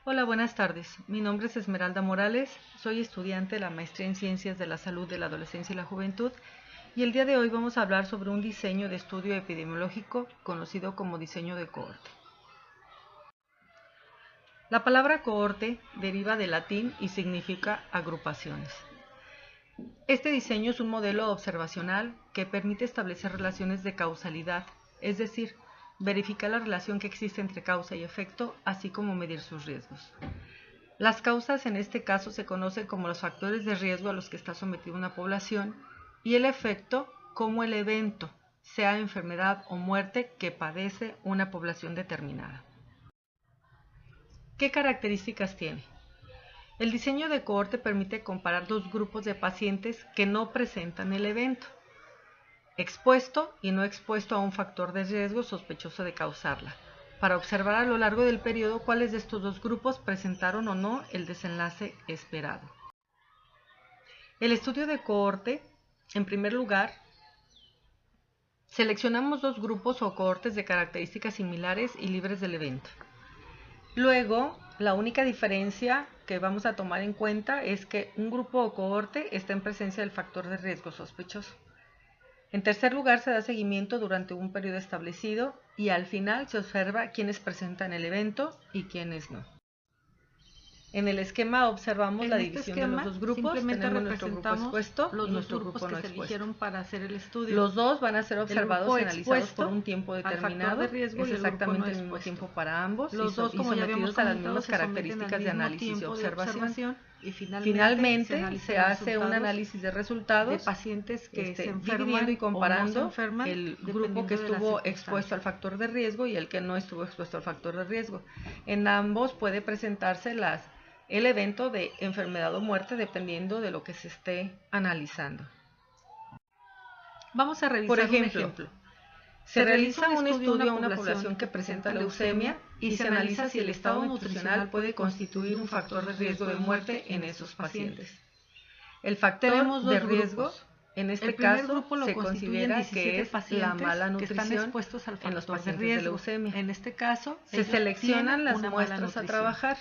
Hola, buenas tardes. Mi nombre es Esmeralda Morales, soy estudiante de la Maestría en Ciencias de la Salud de la Adolescencia y la Juventud y el día de hoy vamos a hablar sobre un diseño de estudio epidemiológico conocido como diseño de cohorte. La palabra cohorte deriva del latín y significa agrupaciones. Este diseño es un modelo observacional que permite establecer relaciones de causalidad, es decir, verificar la relación que existe entre causa y efecto, así como medir sus riesgos. Las causas en este caso se conocen como los factores de riesgo a los que está sometida una población y el efecto como el evento, sea enfermedad o muerte, que padece una población determinada. ¿Qué características tiene? El diseño de cohorte permite comparar dos grupos de pacientes que no presentan el evento, expuesto y no expuesto a un factor de riesgo sospechoso de causarla, para observar a lo largo del periodo cuáles de estos dos grupos presentaron o no el desenlace esperado. El estudio de cohorte, en primer lugar, seleccionamos dos grupos o cohortes de características similares y libres del evento. Luego, la única diferencia que vamos a tomar en cuenta es que un grupo o cohorte está en presencia del factor de riesgo sospechoso. En tercer lugar, se da seguimiento durante un periodo establecido y al final se observa quiénes presentan el evento y quiénes no. En el esquema observamos la división de los dos grupos. Tenemos nuestro grupo expuesto y nuestro grupo no expuesto. Para hacer el estudio. Los dos van a ser observados y analizados por un tiempo determinado. Es exactamente el mismo tiempo para ambos y son sometidos a las mismas características de análisis y observación. Y finalmente se hace un análisis de resultados de pacientes que se enferman dividiendo y comparando el grupo que estuvo expuesto al factor de riesgo y el que no estuvo expuesto al factor de riesgo. En ambos puede presentarse el evento de enfermedad o muerte dependiendo de lo que se esté analizando. Vamos a revisar por ejemplo, un ejemplo. Se realiza un estudio a una población que presenta leucemia y se analiza si el estado nutricional puede constituir un factor de riesgo de muerte en esos pacientes. El factor de riesgo, en este caso, se considera que es la mala nutrición en los pacientes de leucemia. En este caso, se seleccionan las muestras a trabajar.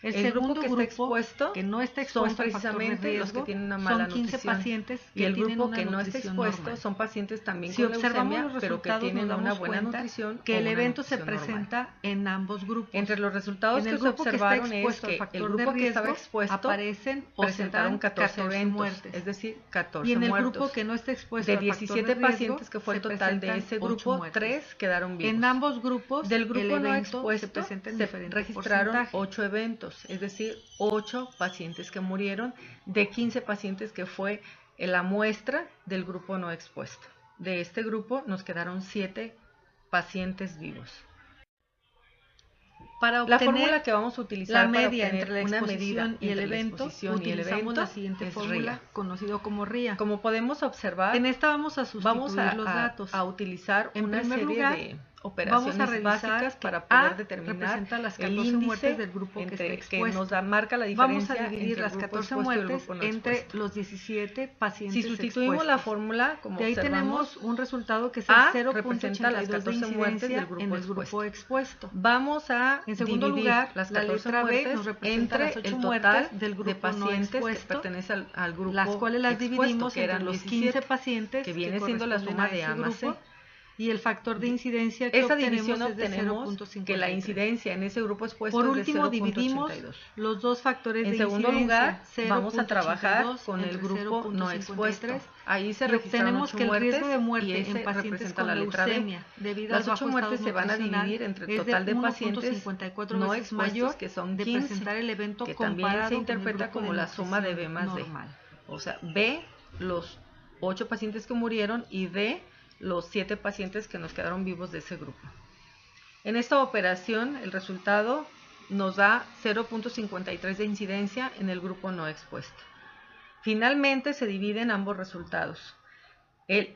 El segundo grupo que está expuesto, que no está expuesto son precisamente riesgo, los que tienen una mala son 15 nutrición. pacientes y el grupo que no está expuesto normal. Son pacientes también si con leucemia, los pero que tienen una buena nutrición. Que el evento se normal. presenta en ambos grupos. Entre los resultados en el que se grupo observaron que es que el grupo que estaba expuesto aparecen presentaron 14 eventos, muertes. es decir, 14 y en el muertos. grupo que no está expuesto de 17 pacientes que fue el total de ese grupo, 3 quedaron vivos. En ambos grupos, del grupo no expuesto se registraron 8 eventos, es decir, 8 pacientes que murieron de 15 pacientes que fue la muestra del grupo no expuesto. De este grupo nos quedaron 7 pacientes vivos. Para obtener la fórmula que vamos a utilizar la media para entre la exposición y el evento, utilizamos la siguiente fórmula, conocido como RIA. Como podemos observar, en esta vamos a sustituir los datos. A utilizar en una primer serie lugar, de operaciones básicas para poder determinar las 14 el índice muertes del grupo que nos marca la diferencia. Vamos a dividir las 14 muertes entre los 17 pacientes Si sustituimos expuestos. la fórmula, como de ahí observamos, tenemos un resultado que es el A representa las 14 de muertes del grupo en el grupo expuesto. Vamos a en segundo dividir lugar, las la 14 letra B muertes nos representa entre las 8 el muertes total del grupo de pacientes no expuesto, que pertenece al grupo las cuales las expuesto, dividimos que eran entre los 17, 15 pacientes que viene siendo la suma de A más C. Y el factor de incidencia que esa división obtenemos que la 0.53. incidencia en ese grupo expuesto Por es de último, dividimos 0.82. los dos factores En de segundo lugar, incidencia, vamos a trabajar con el grupo no expuesto. Ahí se registraron 8 que el muertes riesgo de muerte y ese en pacientes representa con la letra leucemia, B. debido Las al 8 muertes se van a dividir entre el total de pacientes no expuestos, que son 15, presentar el evento que también se interpreta como la suma de B más D. O sea, B, los 8 pacientes que murieron, y D, los 7 pacientes que nos quedaron vivos de ese grupo. En esta operación, el resultado nos da 0.53 de incidencia en el grupo no expuesto. Finalmente, se dividen ambos resultados.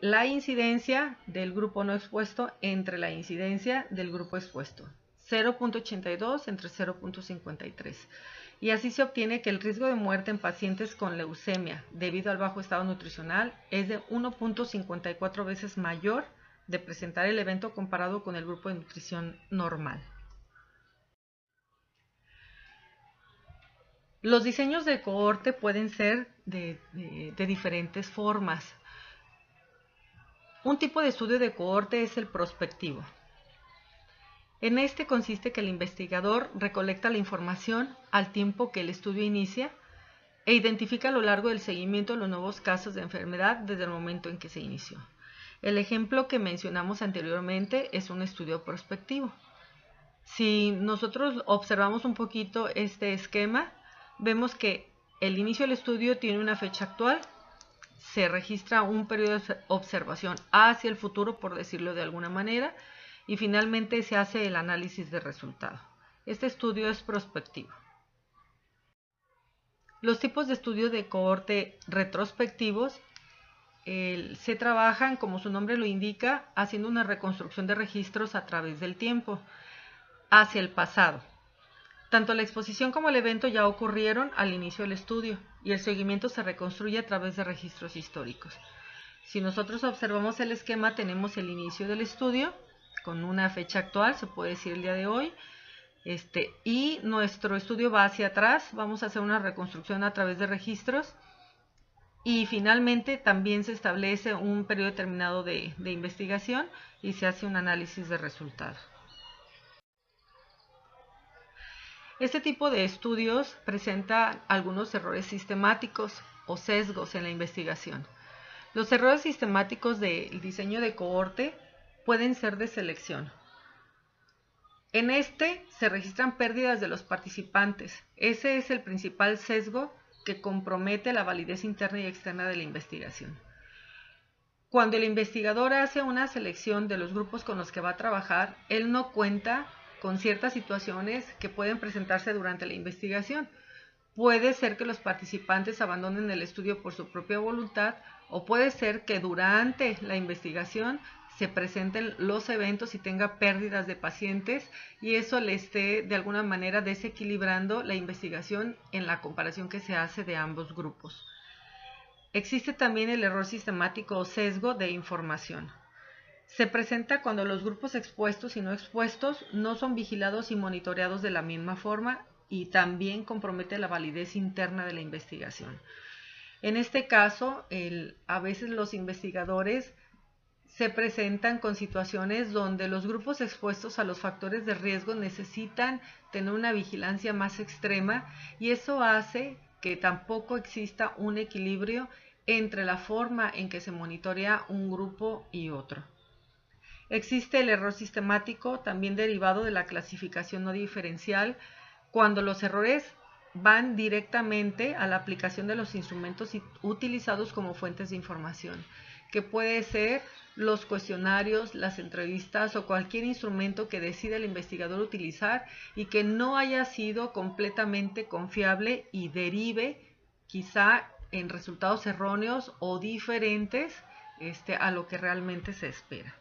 La incidencia del grupo no expuesto entre la incidencia del grupo expuesto. 0.82 entre 0.53. Y así se obtiene que el riesgo de muerte en pacientes con leucemia debido al bajo estado nutricional es de 1.54 veces mayor de presentar el evento comparado con el grupo de nutrición normal. Los diseños de cohorte pueden ser de diferentes formas. Un tipo de estudio de cohorte es el prospectivo. En este consiste que el investigador recolecta la información al tiempo que el estudio inicia e identifica a lo largo del seguimiento los nuevos casos de enfermedad desde el momento en que se inició. El ejemplo que mencionamos anteriormente es un estudio prospectivo. Si nosotros observamos un poquito este esquema, vemos que el inicio del estudio tiene una fecha actual, se registra un periodo de observación hacia el futuro, por decirlo de alguna manera, y finalmente se hace el análisis de resultado. Este estudio es prospectivo. Los tipos de estudio de cohorte retrospectivos se trabajan, como su nombre lo indica, haciendo una reconstrucción de registros a través del tiempo, hacia el pasado. Tanto la exposición como el evento ya ocurrieron al inicio del estudio y el seguimiento se reconstruye a través de registros históricos. Si nosotros observamos el esquema, tenemos el inicio del estudio con una fecha actual, se puede decir el día de hoy, y nuestro estudio va hacia atrás, vamos a hacer una reconstrucción a través de registros y finalmente también se establece un periodo determinado de investigación y se hace un análisis de resultados. Este tipo de estudios presenta algunos errores sistemáticos o sesgos en la investigación. Los errores sistemáticos del diseño de cohorte pueden ser de selección. En este se registran pérdidas de los participantes. Ese es el principal sesgo que compromete la validez interna y externa de la investigación. Cuando el investigador hace una selección de los grupos con los que va a trabajar, él no cuenta con ciertas situaciones que pueden presentarse durante la investigación. Puede ser que los participantes abandonen el estudio por su propia voluntad o puede ser que durante la investigación se presenten los eventos y tenga pérdidas de pacientes y eso le esté de alguna manera desequilibrando la investigación en la comparación que se hace de ambos grupos. Existe también el error sistemático o sesgo de información. Se presenta cuando los grupos expuestos y no expuestos no son vigilados y monitoreados de la misma forma y también compromete la validez interna de la investigación. En este caso, a veces los investigadores se presentan con situaciones donde los grupos expuestos a los factores de riesgo necesitan tener una vigilancia más extrema y eso hace que tampoco exista un equilibrio entre la forma en que se monitorea un grupo y otro. Existe el error sistemático, también derivado de la clasificación no diferencial, cuando los errores van directamente a la aplicación de los instrumentos utilizados como fuentes de información, que puede ser los cuestionarios, las entrevistas o cualquier instrumento que decida el investigador utilizar y que no haya sido completamente confiable y derive quizá en resultados erróneos o diferentes a lo que realmente se espera.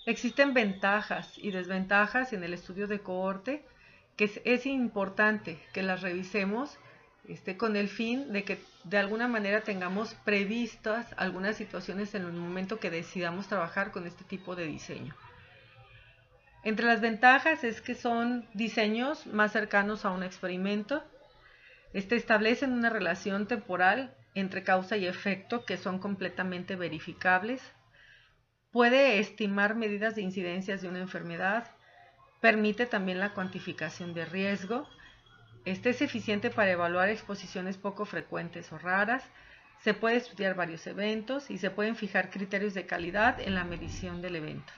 Existen ventajas y desventajas en el estudio de cohorte que es importante que las revisemos con el fin de que de alguna manera tengamos previstas algunas situaciones en el momento que decidamos trabajar con este tipo de diseño. Entre las ventajas es que son diseños más cercanos a un experimento, establecen una relación temporal entre causa y efecto que son completamente verificables, puede estimar medidas de incidencias de una enfermedad, permite también la cuantificación de riesgo, es eficiente para evaluar exposiciones poco frecuentes o raras, se puede estudiar varios eventos y se pueden fijar criterios de calidad en la medición del evento.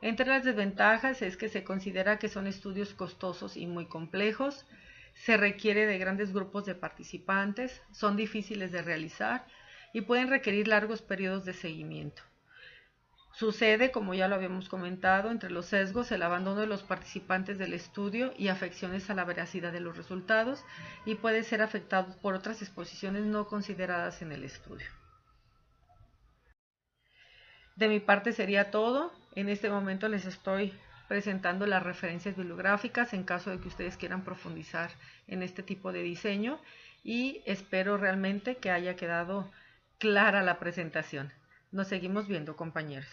Entre las desventajas es que se considera que son estudios costosos y muy complejos, se requiere de grandes grupos de participantes, son difíciles de realizar y pueden requerir largos periodos de seguimiento. Sucede, como ya lo habíamos comentado, entre los sesgos, el abandono de los participantes del estudio y afecciones a la veracidad de los resultados y puede ser afectado por otras exposiciones no consideradas en el estudio. De mi parte sería todo. En este momento les estoy presentando las referencias bibliográficas en caso de que ustedes quieran profundizar en este tipo de diseño y espero realmente que haya quedado clara la presentación. Nos seguimos viendo, compañeros.